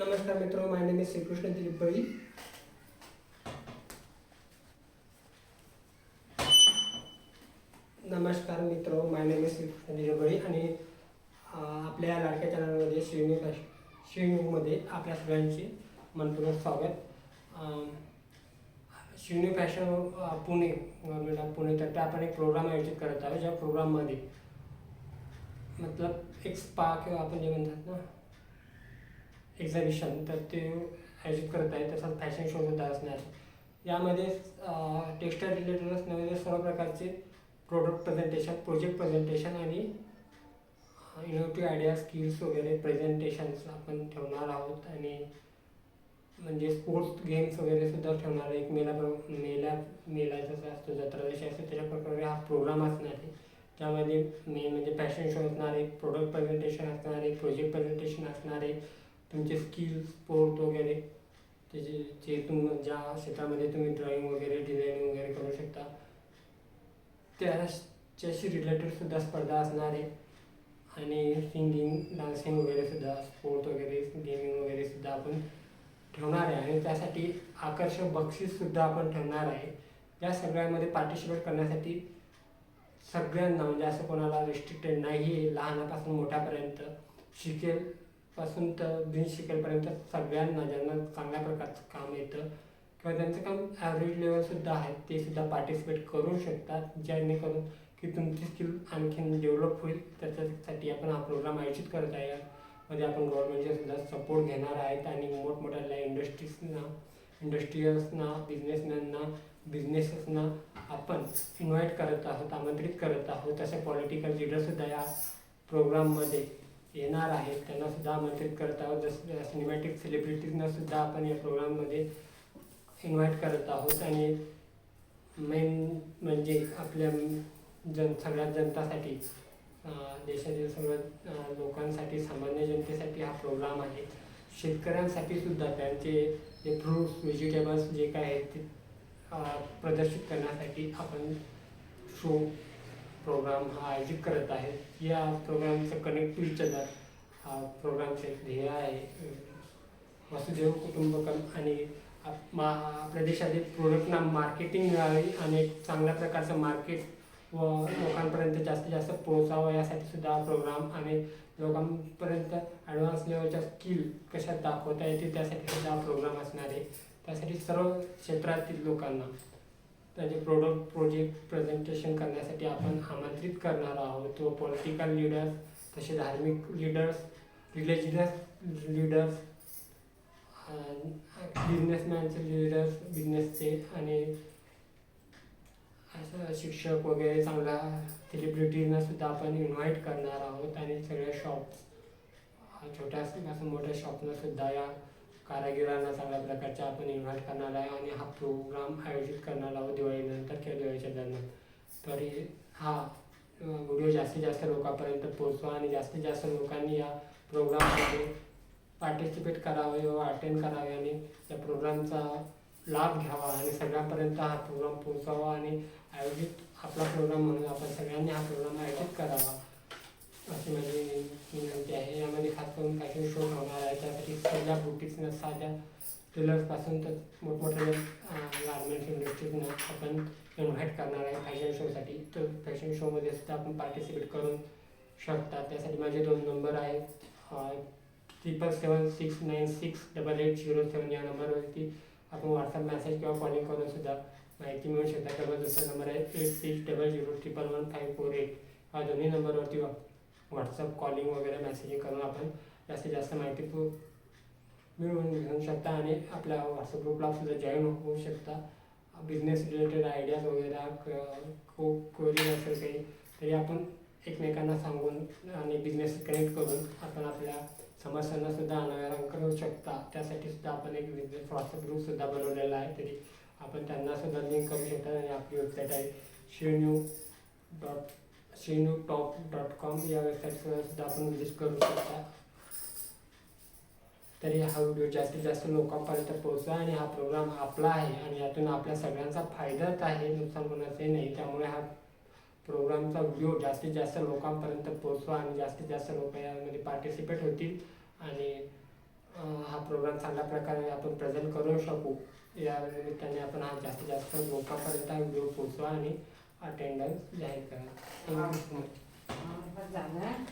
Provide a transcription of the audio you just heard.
नमस्कार मित्रों, माय name is Shrikrishna Dilip बळी. नमस्कार मित्रों, माय नेम इज श्रीकृष्ण दिलीप बळी आणि आपल्या लाडक्या चॅनलमध्ये श्रीन्यूमध्ये आपल्या सगळ्यांचे मनपूर्वक स्वागत. श्रीन्यू फॅशन पुणे गव्हर्नमेंट ऑफ पुणेतर्फे आपण एक प्रोग्राम आयोजित करत आहोत. ज्या प्रोग्राममध्ये मतलब एक स्पा किंवा आपण जे म्हणतात ना एक्झिबिशन, तर ते आयोजित करत आहे. तसंच फॅशन शो सुद्धा असणार. यामध्ये टेक्स्टाईल रिलेटेडच नव्हे सर्व प्रकारचे प्रोडक्ट प्रेझेंटेशन, प्रोजेक्ट प्रेझेंटेशन आणि इनोव्हेटिव्ह आयडिया, स्किल्स वगैरे प्रेझेंटेशन्स आपण ठेवणार आहोत. आणि म्हणजे स्पोर्ट्स गेम्स वगैरे सुद्धा ठेवणार आहे. एक मेला जसं असतो, जत्रा जशी असते त्याच्या प्रकारे हा प्रोग्राम असणार आहे. त्यामध्ये मेन म्हणजे फॅशन शो असणार आहे, प्रोडक्ट प्रेझेंटेशन असणार आहे, प्रोजेक्ट प्रेझेंटेशन असणार आहे, तुमचे स्किल्स, स्पोर्ट वगैरे त्याचे जे ज्या क्षेत्रामध्ये तुम्ही ड्रॉइंग वगैरे, डिझायनिंग वगैरे करू शकता त्याच्याशी रिलेटेड सुद्धा स्पर्धा असणार आहे. आणि सिंगिंग, डान्सिंग वगैरे सुद्धा, स्पोर्ट वगैरे, गेमिंग वगैरे सुद्धा आपण ठेवणार आहे. आणि त्यासाठी आकर्षक बक्षीस सुद्धा आपण ठेवणार आहे. या सगळ्यामध्ये पार्टिसिपेट करण्यासाठी सगळ्यांना, म्हणजे असं कोणाला रिस्ट्रिक्टेड नाही आहे, लहानापासून मोठ्यापर्यंत, शिकेलपासून तर बिन शिकेलपर्यंत सगळ्यांना, ज्यांना चांगल्या प्रकारचं काम येतं किंवा त्यांचं काम ॲव्हरेज लेवलसुद्धा आहे ते सुद्धा पार्टिसिपेट करू शकतात. जेणेकरून की तुमची स्किल आणखीन डेव्हलप होईल. त्याच्यासाठी आपण हा प्रोग्राम आयोजित करत आहे. यामध्ये आपण गव्हर्नमेंटचे सुद्धा सपोर्ट घेणार आहेत आणि मोठमोठ्या इंडस्ट्रीयल्सना, बिझनेसमॅनना, बिझनेसेसना आपण इन्व्हाइट करत आहोत, आमंत्रित करत आहोत. तसे पॉलिटिकल लीडरसुद्धा या प्रोग्राममध्ये येणार आहेत, त्यांना सुद्धा आमंत्रित करत आहोत. जसं सिनेमॅटिक सेलिब्रिटीजना सुद्धा आपण या प्रोग्राममध्ये इन्व्हाइट करत आहोत. आणि मेन म्हणजे आपल्या सगळ्या जनतासाठी, देशातील सगळ्या लोकांसाठी, सामान्य जनतेसाठी हा प्रोग्राम आहे. शेतकऱ्यांसाठी सुद्धा त्यांचे जे फ्रूट्स, व्हेजिटेबल्स जे काय आहेत ते प्रदर्शित करण्यासाठी आपण शो प्रोग्राम हा आयोजित करत आहे. या प्रोग्रामचं कनेक्ट टू इच अदर हा प्रोग्रामचे ध्येय आहे. वसुधैव कुटुंबकम आणि आपल्या देशातील प्रोडक्टना मार्केटिंग मिळावी आणि एक चांगल्या प्रकारचं मार्केट व लोकांपर्यंत जास्तीत जास्त पोहोचावं, यासाठी सुद्धा हा प्रोग्राम. आणि लोकांपर्यंत ॲडव्हान्स लेवलच्या स्किल कशा दाखवता येतील त्यासाठी सुद्धा हा प्रोग्राम असणार आहे. त्यासाठी सर्व क्षेत्रातील लोकांना त्यांचे प्रोजेक्ट प्रेझेंटेशन करण्यासाठी आपण आमंत्रित करणार आहोत. व पॉलिटिकल लीडर्स, तसे धार्मिक लीडर्स, रिलिजियस लीडर्स, बिझनेसमॅनचे लीडर्स, बिझनेसचे, आणि असं शिक्षक वगैरे चांगल्या सेलिब्रिटीजना सुद्धा आपण इन्व्हाइट करणार आहोत. आणि सगळ्या शॉप्स, छोट्यापासून मोठ्या शॉपना सुद्धा या कारागिरांना चांगल्या प्रकारच्या आपण इन्व्हाइट करणार आहे. आणि हा प्रोग्राम आयोजित करणार आहोत दिवाळीनंतर किंवा दिवाळीच्या दरम्यान. तरी हा व्हिडिओ जास्तीत जास्त लोकांपर्यंत पोहोचवा आणि जास्तीत जास्त लोकांनी या प्रोग्राममध्ये पार्टिसिपेट करावे व अटेंड करावे आणि या प्रोग्रामचा लाभ घ्यावा आणि सगळ्यांपर्यंत हा प्रोग्राम पोहोचावा. आणि आपला प्रोग्राम म्हणून आपण सगळ्यांनी हा प्रोग्राम आयोजित करावा अशी माझी विनंती आहे. यामध्ये खास करून फॅशन शो होणार आहे. त्यासाठी सगळ्या बुटीक्सना, साध्या टेलर्सपासून तर मोठमोठ्या गार्मेंट्स इंडस्ट्रीजना आपण इन्व्हाइट करणार आहे फॅशन शोसाठी. तर फॅशन शोमध्ये सुद्धा आपण पार्टिसिपेट करू शकता. त्यासाठी माझे 2 नंबर आहेत, 7776968807 या नंबरवरती आपण व्हॉट्सअप मेसेज किंवा कॉलिंग करून सुद्धा माहिती मिळू शकता. किंवा दुसरा नंबर आहे 8600111548. हा दोन्ही नंबरवरती व्हॉट्सअप कॉलिंग वगैरे मेसेजिंग करून आपण जास्तीत जास्त माहिती मिळवून घेऊ शकता. आणि आपल्या व्हॉट्सअप ग्रुपला सुद्धा जॉईन होऊ शकता. बिझनेस रिलेटेड आयडियाज वगैरे क्वेरी असेल काही तरी आपण एकमेकांना सांगून आणि बिझनेस कनेक्ट करून आपण आपल्या समस्यांना सुद्धा अनावरण करू शकता. त्यासाठी सुद्धा आपण एक बिझनेस व्हॉट्सअप ग्रुपसुद्धा बनवलेला आहे. तरी आपण त्यांना सुद्धा लिंक करू शकता. आणि आपली वेबसाईट आहे shreenu.com या वेबसाईटवर सुद्धा आपण विजिट करू शकता. तरी हा व्हिडिओ जास्तीत जास्त लोकांपर्यंत पोहोचवा. आणि हा प्रोग्राम आपला आहे आणि यातून आपल्या सगळ्यांचा फायदाच आहे, नुकसान कोणाचंही नाही. त्यामुळे हा प्रोग्रामचा व्हिडिओ जास्तीत जास्त लोकांपर्यंत पोहोचवा आणि जास्तीत जास्त लोक यामध्ये पार्टिसिपेट होतील. आणि हा प्रोग्राम चांगल्या प्रकारे आपण प्रेझेंट करू शकू या निमित्ताने आपण हा जास्तीत जास्त लोकांपर्यंत हा व्हिडिओ पोचवा आणि अटेंडन्स जाहीर करा. Thank you so much. झालं